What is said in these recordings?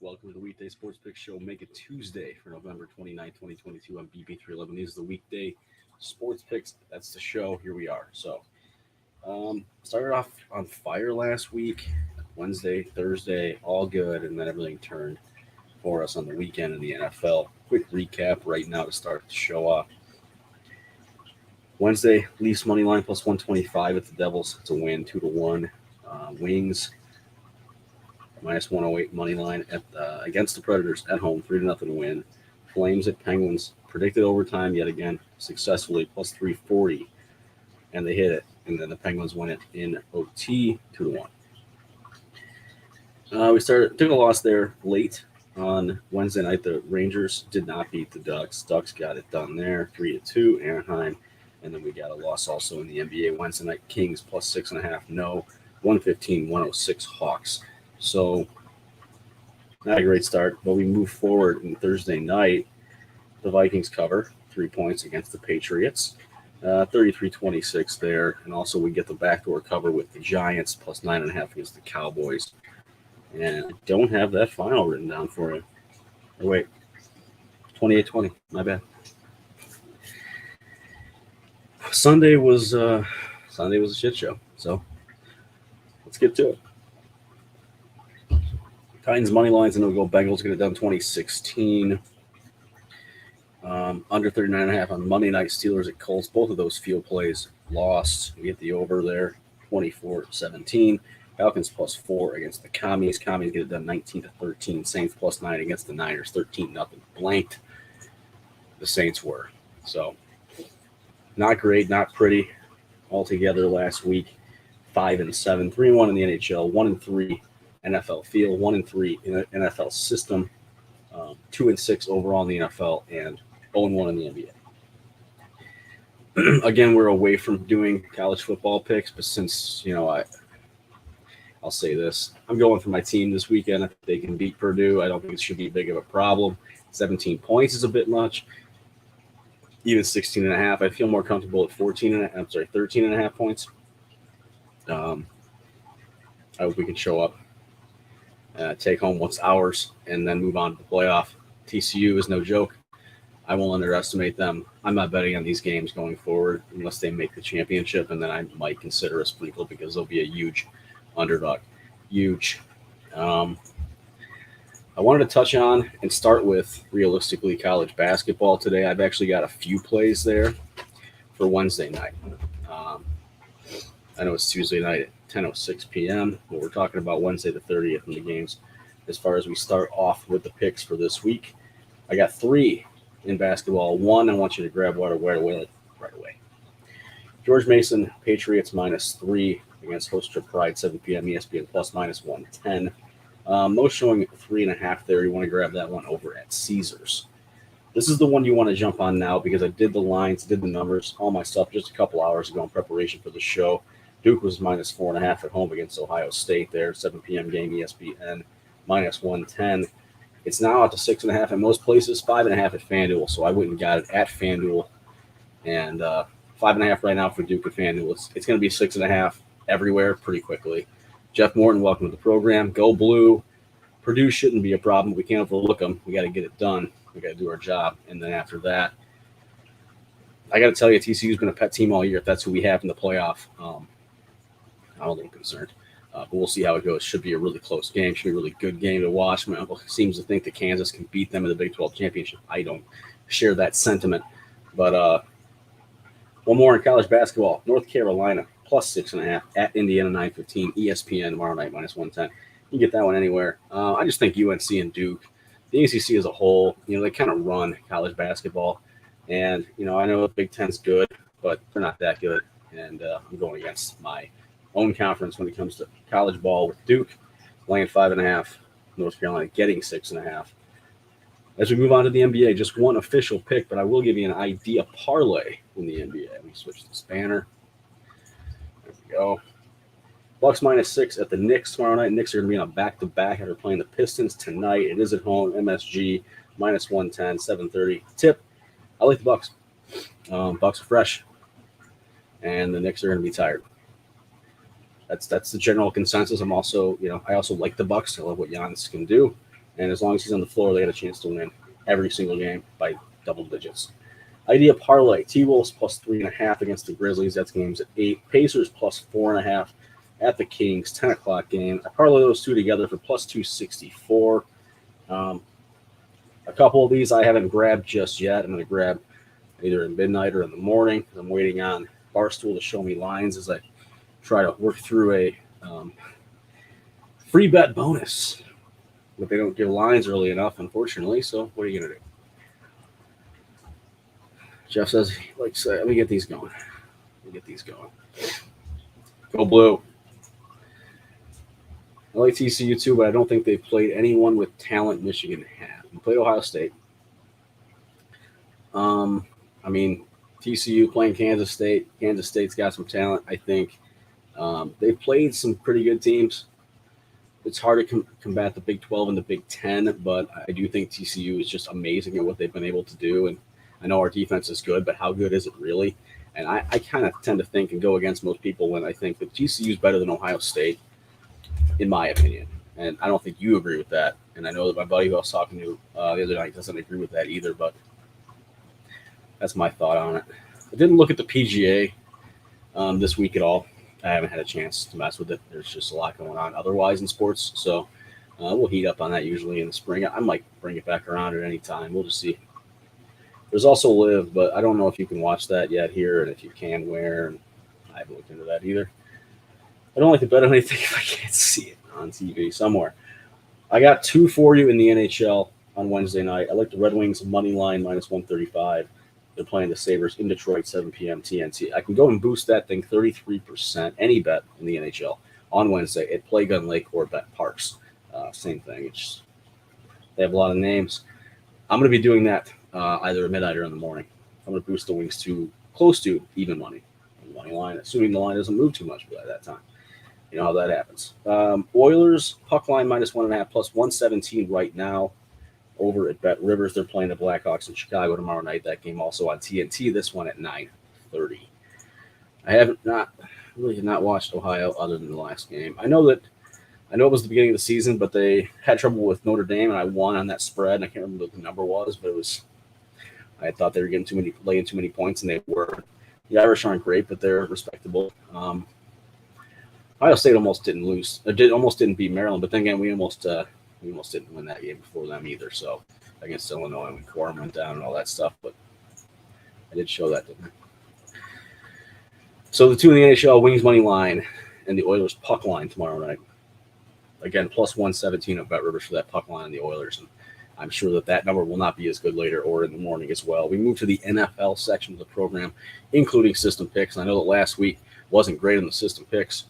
Welcome to the Weekday Sports Pick Show. Make it Tuesday for November 29, 2022 on BP311. These are the Weekday Sports Picks. That's the show. Here we are. Started off on fire last week. Wednesday, Thursday, all good, and then everything turned for us on the weekend in the NFL. Quick recap right now to start the show off. Wednesday, Leafs money line plus 125 at the Devils. It's a win, 2-1. Wings minus 108 money line against the Predators at home, 3-0 win. Flames at Penguins, predicted overtime yet again, successfully, plus 340, and they hit it. And then the Penguins win it in OT, 2-1. We took a loss there late on Wednesday night. The Rangers did not beat the Ducks. Ducks got it done there, 3-2, Anaheim. And then we got a loss also in the NBA Wednesday night. Kings plus 6.5, no, 115-106 Hawks. So, not a great start, but we move forward in Thursday night. The Vikings cover 3 points against the Patriots, 33-26 there. And also we get the backdoor cover with the Giants plus 9.5 against the Cowboys. And I don't have that final written down for you. Oh, wait, 28-20, my bad. Sunday was a shit show, so let's get to it. Titans money lines, and it'll go Bengals, get it done 2016. Under 39.5 on Monday night. Steelers at Colts, both of those field plays lost. We get the over there, 24-17. Falcons plus 4 against the Commies. Commies get it done 19-13. Saints plus 9 against the Niners, 13-0. Blanked the Saints were. So not great, not pretty altogether last week. 5-7, 3-1 in the NHL, 1-3 NFL field, 1-3 in the NFL system, 2-6 overall in the NFL, and 0-1 in the NBA. Again, we're away from doing college football picks, but since I'll say this: I'm going for my team this weekend. If they can beat Purdue, I don't think it should be big of a problem. 17 points is a bit much. Even 16.5, I feel more comfortable at 13.5 points. I hope we can show up, take home what's ours, and then move on to the playoff. TCU is no joke. I won't underestimate them. I'm not betting on these games going forward unless they make the championship, and then I might consider a sprinkle because they'll be a huge underdog. Huge. I wanted to touch on and start with, realistically, college basketball today. I've actually got a few plays there for Wednesday night. I know it's Tuesday night at 10:06 p.m., but we're talking about Wednesday the 30th in the games. As far as we start off with the picks for this week, I got 3 in basketball. 1, I want you to grab right away. George Mason, Patriots -3 against host Trip Pride, 7 p.m. ESPN plus -110. Most showing 3.5 there. You want to grab that one over at Caesars. This is the one you want to jump on now because I did the lines, did the numbers, all my stuff just a couple hours ago in preparation for the show. Duke was -4.5 at home against Ohio State there, 7 p.m. game, ESPN, -110. It's now out to 6.5 in most places, 5.5 at FanDuel, so I went and got it at FanDuel. And 5.5 right now for Duke at FanDuel. It's going to be 6.5 everywhere pretty quickly. Jeff Morton, welcome to the program. Go Blue. Purdue shouldn't be a problem. We can't overlook them. We got to get it done. We got to do our job. And then after that, I got to tell you, TCU's been a pet team all year. If that's who we have in the playoff, I'm a little concerned. But we'll see how it goes. Should be a really close game. Should be a really good game to watch. My uncle seems to think that Kansas can beat them in the Big 12 championship. I don't share that sentiment. But one more in college basketball. North Carolina plus 6.5 at Indiana, 9:15. ESPN tomorrow night, -110. You can get that one anywhere. I just think UNC and Duke, the ACC as a whole, they kind of run college basketball. And, I know the Big Ten's good, but they're not that good. And I'm going against my own conference when it comes to college ball with Duke, laying 5.5, North Carolina getting 6.5. As we move on to the NBA, just one official pick, but I will give you an idea parlay in the NBA. Let me switch the spanner. There we go. Bucks -6 at the Knicks tomorrow night. Knicks are going to be on a back-to-back after playing the Pistons tonight. It is at home, MSG, -110, 7:30. Tip, I like the Bucks. Bucks are fresh, and the Knicks are going to be tired. That's the general consensus. I'm also, I also like the Bucks. I love what Giannis can do, And as long as he's on the floor, they got a chance to win every single game by double digits. Idea parlay: T-Wolves plus 3.5 against the Grizzlies. That's games at 8. Pacers plus 4.5 at the Kings. 10 o'clock game. I parlay those two together for plus 264. A couple of these I haven't grabbed just yet. I'm going to grab either at midnight or in the morning. I'm waiting on Barstool to show me lines as I try to work through a free bet bonus. But they don't give lines early enough, unfortunately. So what are you going to do? Jeff says, let me get these going. Go Blue. I like TCU too, but I don't think they've played anyone with talent Michigan had. We played Ohio State. TCU playing Kansas State. Kansas State's got some talent, I think. They've played some pretty good teams. It's hard to combat the Big 12 and the Big 10, but I do think TCU is just amazing at what they've been able to do. And I know our defense is good, but how good is it really? And I kind of tend to think and go against most people when I think that TCU is better than Ohio State, in my opinion. And I don't think you agree with that. And I know that my buddy who I was talking to the other night doesn't agree with that either, but that's my thought on it. I didn't look at the PGA this week at all. I haven't had a chance to mess with it. There's just a lot going on otherwise in sports. So we'll heat up on that usually in the spring. I might bring it back around at any time. We'll just see. There's also Live, but I don't know if you can watch that yet here, and if you can, where. And I haven't looked into that either. I don't like to bet on anything if I can't see it on TV somewhere. I got 2 for you in the NHL on Wednesday night. I like the Red Wings money line minus 135. They're playing the Sabres in Detroit, 7 p.m. TNT. I can go and boost that thing 33%, any bet in the NHL on Wednesday at Playgun Lake or Bet Parks. Same thing. They have a lot of names. I'm going to be doing that either at midnight or in the morning. I'm going to boost the Wings to close to even money line, assuming the line doesn't move too much by that time. You know how that happens. Oilers, puck line minus 1.5 plus 117 right now. Over at Bet Rivers, they're playing the Blackhawks in Chicago tomorrow night. That game also on TNT. This one at 9:30. I have not watched Ohio other than the last game. I know it was the beginning of the season, but they had trouble with Notre Dame, and I won on that spread. And I can't remember what the number was, but I thought they were laying too many points, and they were. The Irish aren't great, but they're respectable. Ohio State almost didn't lose. Almost didn't beat Maryland, but then again, we almost didn't win that game before them either. So against Illinois, when Corum went down and all that stuff, but I did show that, didn't I? So the two in the NHL, Wings money line and the Oilers puck line tomorrow night. Again, plus 117 at Bet Rivers for that puck line on the Oilers, and I'm sure that number will not be as good later or in the morning as well. We move to the NFL section of the program, including system picks. And I know that last week wasn't great in the system picks.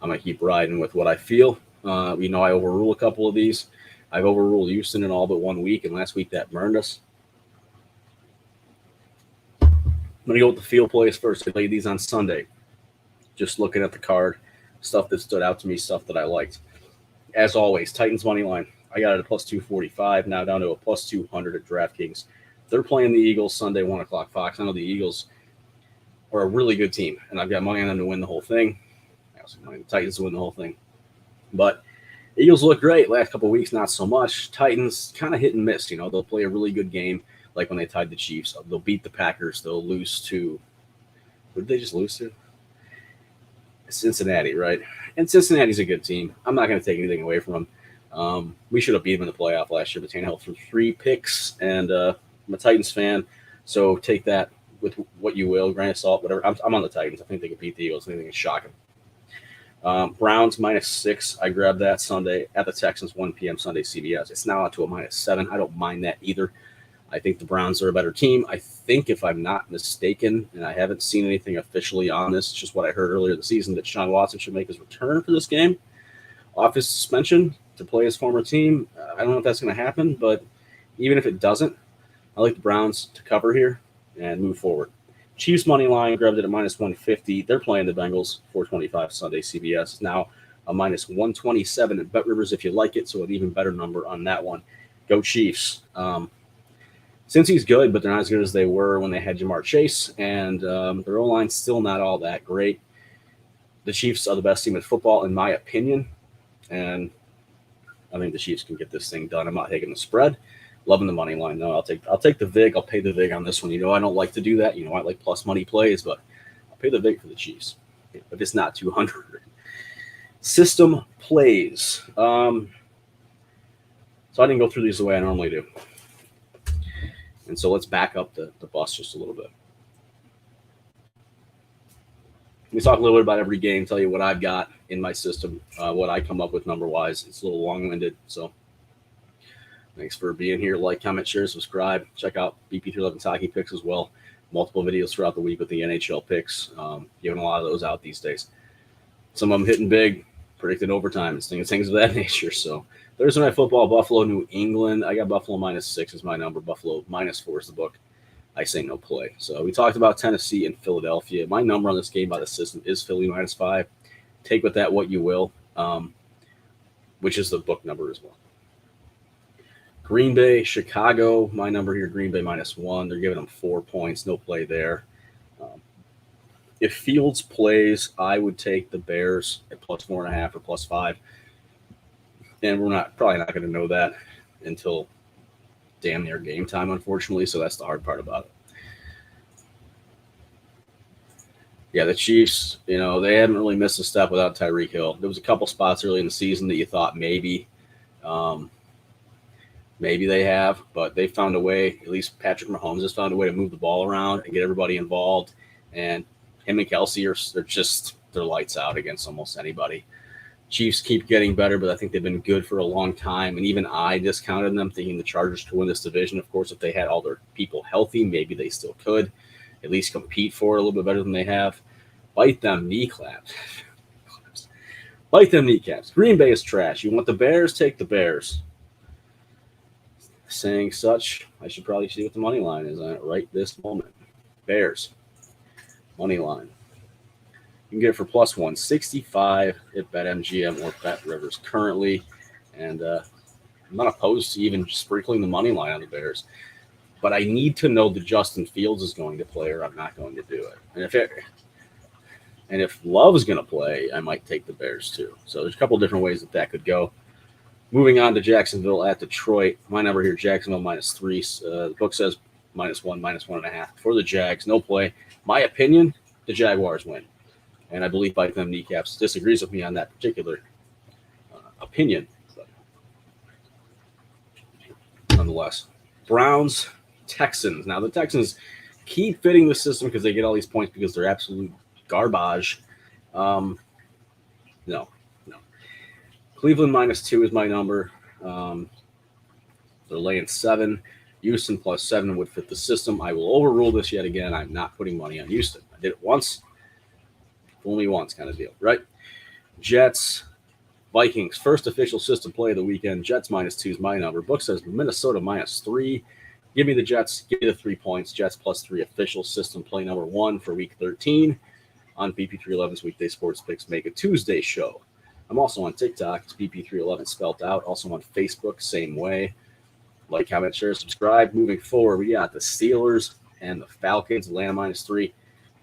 I'm going to keep riding with what I feel. I overrule a couple of these. I've overruled Houston in all but 1 week, and last week that burned us. I'm going to go with the field plays first. I laid these on Sunday. Just looking at the card, stuff that stood out to me, stuff that I liked. As always, Titans money line. I got it at plus 245, now down to a plus 200 at DraftKings. They're playing the Eagles Sunday, 1 o'clock Fox. I know the Eagles are a really good team, and I've got money on them to win the whole thing. I also got money on the Titans to win the whole thing. But Eagles look great. Last couple of weeks, not so much. Titans kind of hit and miss. They'll play a really good game, like when they tied the Chiefs. They'll beat the Packers. They'll lose to – who did they just lose to? Cincinnati, right? And Cincinnati's a good team. I'm not going to take anything away from them. We should have beat them in the playoff last year, but Tannehill threw 3 picks, and I'm a Titans fan, so take that with what you will, grain of salt, whatever. I'm on the Titans. I think they can beat the Eagles. I think they can shock them. Browns -6. I grabbed that Sunday at the Texans, 1 p.m. Sunday CBS. It's now out to a -7. I don't mind that either. I think the Browns are a better team. I think, if I'm not mistaken, and I haven't seen anything officially on this, it's just what I heard earlier in the season, that Deshaun Watson should make his return for this game off his suspension to play his former team. I don't know if that's going to happen, but even if it doesn't, I like the Browns to cover here and move forward. Chiefs money line, grabbed it at -150. They're playing the Bengals, 425 Sunday CBS. Now a -127 at Bet Rivers if you like it, so an even better number on that one. Go Chiefs. Since he's good, but they're not as good as they were when they had Jamar Chase, and their O-line's still not all that great. The Chiefs are the best team in football, in my opinion, and I think the Chiefs can get this thing done. I'm not taking the spread. Loving the money line though. I'll take the vig. I'll pay the vig on this one. I don't like to do that. I like plus money plays, but I'll pay the vig for the Chiefs. If it's not 200. System plays. So I didn't go through these the way I normally do. And so let's back up the bus just a little bit. We talk a little bit about every game, tell you what I've got in my system, what I come up with number-wise. It's a little long-winded, so thanks for being here. Like, comment, share, subscribe. Check out BP311's hockey picks as well. Multiple videos throughout the week with the NHL picks. Giving a lot of those out these days. Some of them hitting big, predicted overtime, and things of that nature. So Thursday Night Football, Buffalo, New England. I got Buffalo -6 is my number. Buffalo -4 is the book. I say no play. So we talked about Tennessee and Philadelphia. My number on this game by the system is Philly -5. Take with that what you will, which is the book number as well. Green Bay, Chicago. My number here, Green Bay -1. They're giving them 4 points. No play there. If Fields plays, I would take the Bears at +4.5 or +5. And we're probably not going to know that until damn near game time, unfortunately. So that's the hard part about it. Yeah, the Chiefs, they haven't really missed a step without Tyreek Hill. There was a couple spots early in the season that you thought maybe they have, but they found a way. At least Patrick Mahomes has found a way to move the ball around and get everybody involved. And him and Kelsey they're lights out against almost anybody. Chiefs keep getting better, but I think they've been good for a long time. And even I discounted them, thinking the Chargers could win this division. Of course, if they had all their people healthy, maybe they still could at least compete for it a little bit better than they have. Bite them kneecaps. Bite them kneecaps. Green Bay is trash. You want the Bears? Take the Bears. Saying such, I should probably see what the money line is right this moment. Bears. Money line. You can get it for +165 at BetMGM or BetRivers currently. And I'm not opposed to even sprinkling the money line on the Bears. But I need to know that Justin Fields is going to play or I'm not going to do it. And if Love is going to play, I might take the Bears too. So there's a couple different ways that could go. Moving on to Jacksonville at Detroit. My number here, Jacksonville -3. The book says -1, -1.5 for the Jags. No play. My opinion, the Jaguars win. And I believe Bite Them Kneecaps disagrees with me on that particular opinion. But nonetheless, Browns, Texans. Now, the Texans keep fitting the system because they get all these points because they're absolute garbage. No. Cleveland -2 is my number. They're laying 7. Houston +7 would fit the system. I will overrule this yet again. I'm not putting money on Houston. I did it once. Fool me once kind of deal, right? Jets, Vikings, first official system play of the weekend. Jets -2 is my number. Book says Minnesota -3. Give me the Jets. Give me the 3 points. Jets +3 official system play number 1 for week 13 on BP311's Weekday Sports Picks Make a Tuesday show. I'm also on TikTok. It's BP311 spelled out. Also on Facebook, same way. Like, comment, share, subscribe. Moving forward, we got the Steelers and the Falcons. Atlanta -3.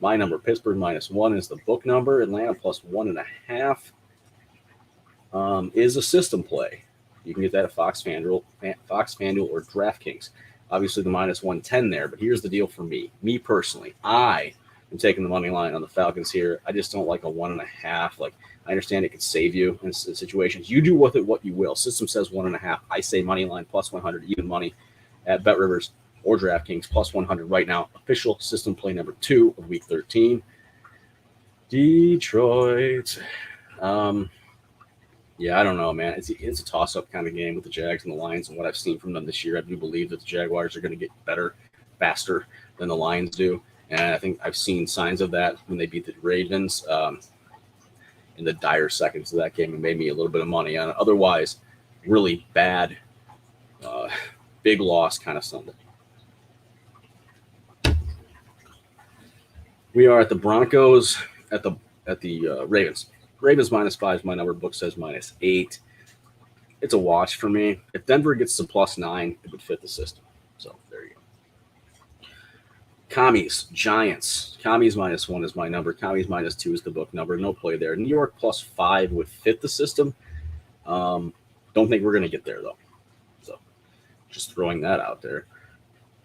My number, Pittsburgh -1 is the book number. Atlanta +1.5 is a system play. You can get that at Fox FanDuel or DraftKings. Obviously, the -110 there. But here's the deal for me. Me personally, I am taking the money line on the Falcons here. I just don't like a 1.5. I understand it could save you in situations. You do with it what you will. System says 1.5. I say money line +100, even money at BetRivers or DraftKings +100 right now. Official system play number 2 of week 13. Detroit. Yeah, I don't know, man. It's a toss-up kind of game with the Jags and the Lions and what I've seen from them this year. I do believe that the Jaguars are going to get better, faster than the Lions do. And I think I've seen signs of that when they beat the Ravens. In the dire seconds of that game, and made me a little bit of money on it. Otherwise, really bad, big loss kind of Sunday. We are at the Broncos at the Ravens. Ravens -5 is my number. Book says -8. It's a watch for me. If Denver gets to +9, it would fit the system. So there you go. Commies, Giants. Commies -1 is my number. Commies -2 is the book number. No play there. New York +5 would fit the system. Don't think we're going to get there, though. So just throwing that out there.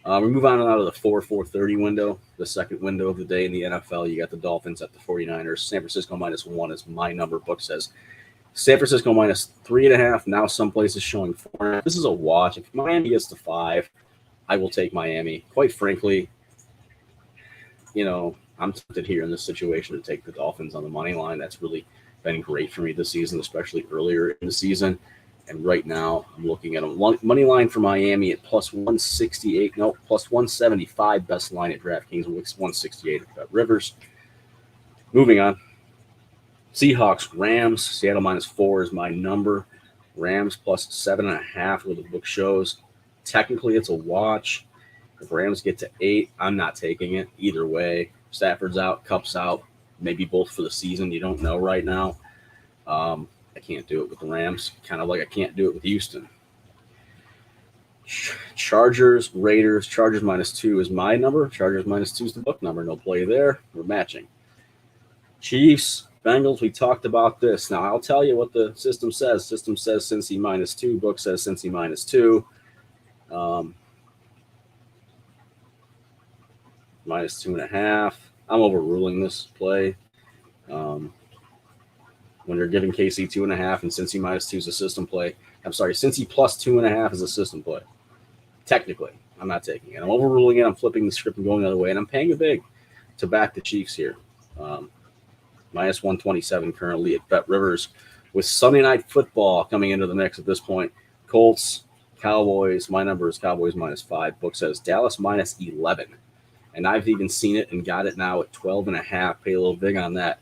We move on out of the 4:30 window, the second window of the day in the NFL. You got the Dolphins at the 49ers. San Francisco -1 is my number. Book says San Francisco -3.5. Now some places showing 4. This is a watch. If Miami gets to 5, I will take Miami. Quite frankly, I'm tempted here in this situation to take the Dolphins on the money line. That's really been great for me this season, especially earlier in the season. And right now, I'm looking at a money line for Miami at +168. No, +175. Best line at DraftKings with 168 at Rivers. Moving on. Seahawks, Rams. Seattle -4 is my number. Rams +7.5 where the book shows. Technically, it's a watch. If Rams get to 8, I'm not taking it either way. Stafford's out, Kupp's out, maybe both for the season. You don't know right now. I can't do it with the Rams, kind of like I can't do it with Houston. Chargers, Raiders. Chargers -2 is my number. Chargers -2 is the book number. No play there. We're matching. Chiefs, Bengals. We talked about this. Now, I'll tell you what the system says. System says Cincy -2. Book says Cincy -2. -2.5. I'm overruling this play. When you're giving KC 2.5 and Cincy -2 is a system play. I'm sorry, Cincy +2.5 is a system play. Technically, I'm not taking it. I'm overruling it. I'm flipping the script and going the other way, and I'm paying a big to back the Chiefs here. -127 currently at Bet Rivers. With Sunday Night Football coming into the mix at this point, Colts, Cowboys. My number is Cowboys -5. Book says Dallas -11. And I've even seen it and got it now at 12.5. Pay a little big on that.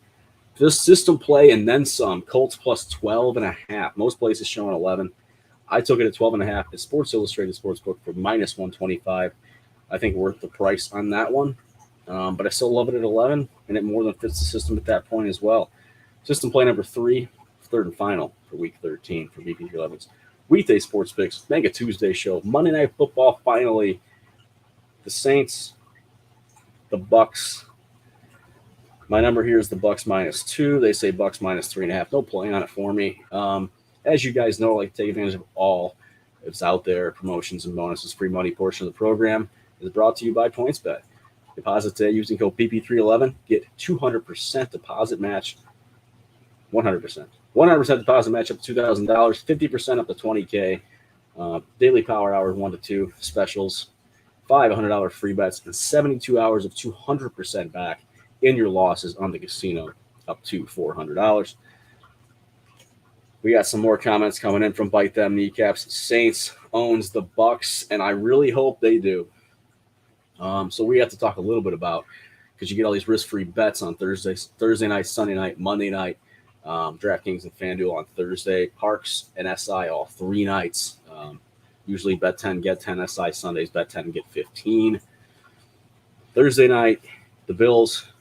This system play and then some. Colts +12.5. Most places showing 11. I took it at 12.5 at Sports Illustrated Sportsbook for -125. I think worth the price on that one. But I still love it at 11, and it more than fits the system at that point as well. System play number 3, third and final for Week 13 for BP311's. Weekday Sports Picks, Mega Tuesday show, Monday Night Football finally. The Saints, the Bucks. My number here is the Bucks -2. They say Bucks -3.5. No play on it for me. As you guys know, I like to take advantage of all that's out there. Promotions and bonuses. Free money portion of the program is brought to you by PointsBet. Deposit today using code BP311. Get 200% deposit match. 100%. 100% deposit match up to $2,000. 50% up to $20K. Daily power hours 1 to 2. Specials. 5 $100 free bets. And 72 hours of 200% back in your losses on the casino up to $400. We got some more comments coming in from Bite Them Kneecaps. Saints owns the Bucks, and I really hope they do. So we have to talk a little bit about, because you get all these risk-free bets on Thursday night, Sunday night, Monday night, DraftKings and FanDuel on Thursday, Parks and SI all 3 nights. Usually bet 10, get 10. SI Sundays, bet 10, get 15. Thursday night, the Bills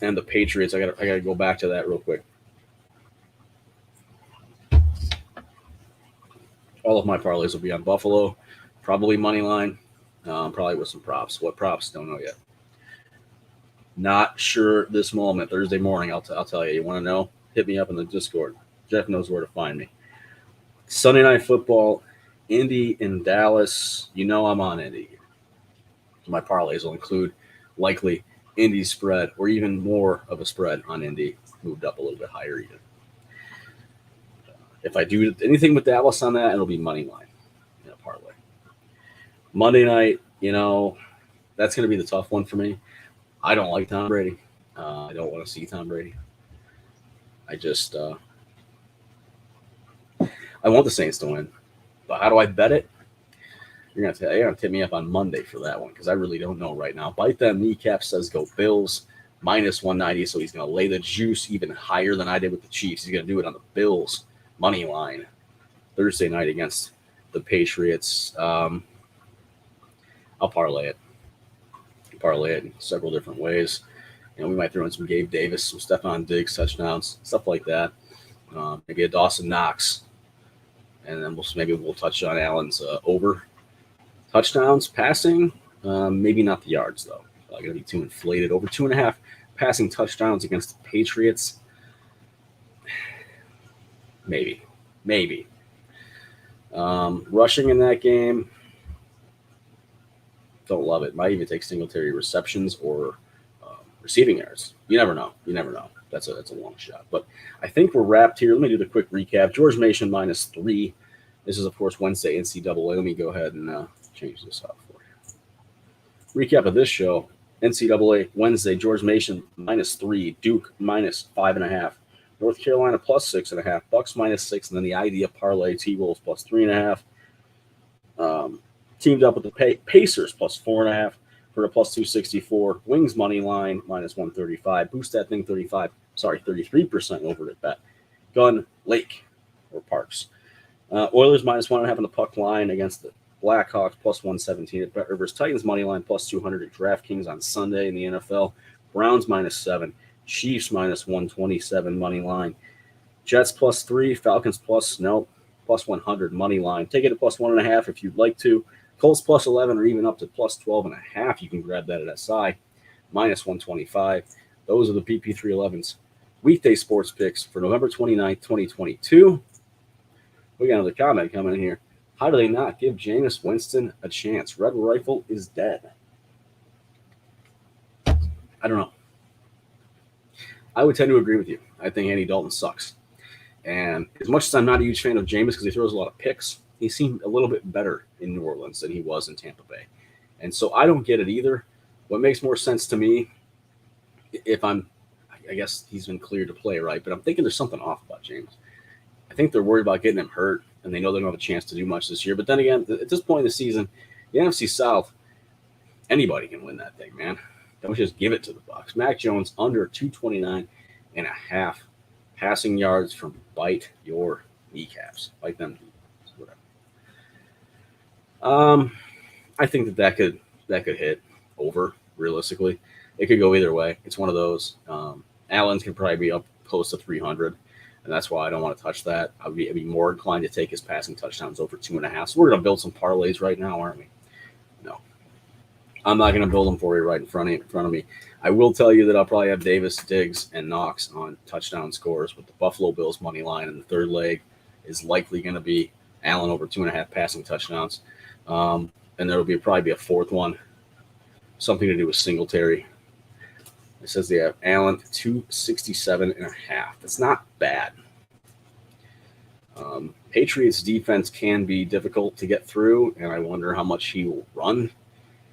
and the Patriots. I gotta go back to that real quick. All of my parlays will be on Buffalo, probably money line, probably with some props. What props? Don't know yet. Not sure this moment. Thursday morning, I'll tell you. You want to know? Hit me up in the Discord. Jeff knows where to find me. Sunday Night Football, Indy and Dallas. You know I'm on Indy. My parlays will include likely Indy spread or even more of a spread on Indy. Moved up a little bit higher even. If I do anything with Dallas on that, it'll be money line in a parlay. Monday night, that's going to be the tough one for me. I don't like Tom Brady. I don't want to see Tom Brady. I want the Saints to win. But how do I bet it? You're going to hit me up on Monday for that one because I really don't know right now. Bite Them Kneecap says go Bills -190, so he's going to lay the juice even higher than I did with the Chiefs. He's going to do it on the Bills money line Thursday night against the Patriots. I'll parlay it. Parlay it in several different ways. We might throw in some Gabe Davis, some Stephon Diggs touchdowns, stuff like that. Maybe a Dawson Knox. And then maybe we'll touch on Allen's over touchdowns, passing. Maybe not the yards, though. Going to be too inflated. Over 2.5 passing touchdowns against the Patriots. Maybe. Rushing in that game, don't love it. Might even take Singletary receptions or receiving yards. You never know. That's a long shot. But I think we're wrapped here. Let me do the quick recap. George Mason -3. This is, of course, Wednesday NCAA. Let me go ahead and change this up for you. Recap of this show. NCAA Wednesday, George Mason -3, Duke -5.5, North Carolina +6.5, Bucks -6, and then the idea parlay T-Wolves +3.5. Teamed up with the Pacers +4.5 for a +264. Wings money line -135. Boost that thing 33% over at Bet. Gun Lake or Parks. Oilers -1.5 on the puck line against the Blackhawks +117 at Bet Rivers. Titans money line +200 at DraftKings on Sunday in the NFL. Browns -7. Chiefs -127 money line. Jets +3. Falcons +100 money line. Take it at +1.5 if you'd like to. Colts +11 or even up to +12.5. You can grab that at SI -125. Those are the BP311's weekday sports picks for November 29th, 2022. We got another comment coming in here. How do they not give Jameis Winston a chance? Red Rifle is dead. I don't know. I would tend to agree with you. I think Andy Dalton sucks. And as much as I'm not a huge fan of Jameis because he throws a lot of picks, he seemed a little bit better in New Orleans than he was in Tampa Bay. And so I don't get it either. What makes more sense to me, I guess he's been cleared to play, right? But I'm thinking there's something off about Jameis. I think they're worried about getting him hurt, and they know they don't have a chance to do much this year. But then again, at this point in the season, the NFC South, anybody can win that thing, man. Don't just give it to the Bucs. Mac Jones under 229.5 passing yards from bite your kneecaps. Bite them. Whatever. I think that could hit over realistically. It could go either way. It's one of those. Allen's can probably be up close to 300, and that's why I don't want to touch that. I'd be more inclined to take his passing touchdowns over 2.5. So we're going to build some parlays right now, aren't we? No. I'm not going to build them for you right in front of me. I will tell you that I'll probably have Davis, Diggs, and Knox on touchdown scores with the Buffalo Bills money line, and the third leg is likely going to be Allen over 2.5 passing touchdowns. And there will probably be a fourth one, something to do with Singletary. It says they have Allen 267.5. That's not bad. Patriots defense can be difficult to get through, and I wonder how much he will run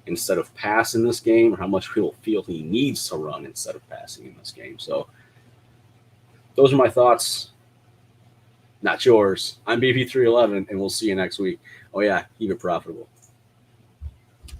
instead of pass in this game, or how much he'll feel he needs to run instead of passing in this game. So those are my thoughts, not yours. I'm BP311, and we'll see you next week. Oh, yeah, keep it profitable.